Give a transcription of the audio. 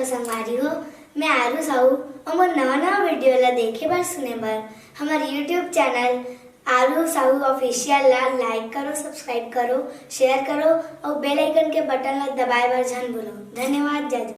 नमस्कार संगवारी हो। मैं आरू साहू और मोर नवा वीडियो ला देखे बर सुने बर हमारे यूट्यूब चैनल आरू साहू ऑफिशियल ला लाइक करो, सब्सक्राइब करो, शेयर करो और बेल आइकन के बटन ला दबाए बर झन भूलो। धन्यवाद। जय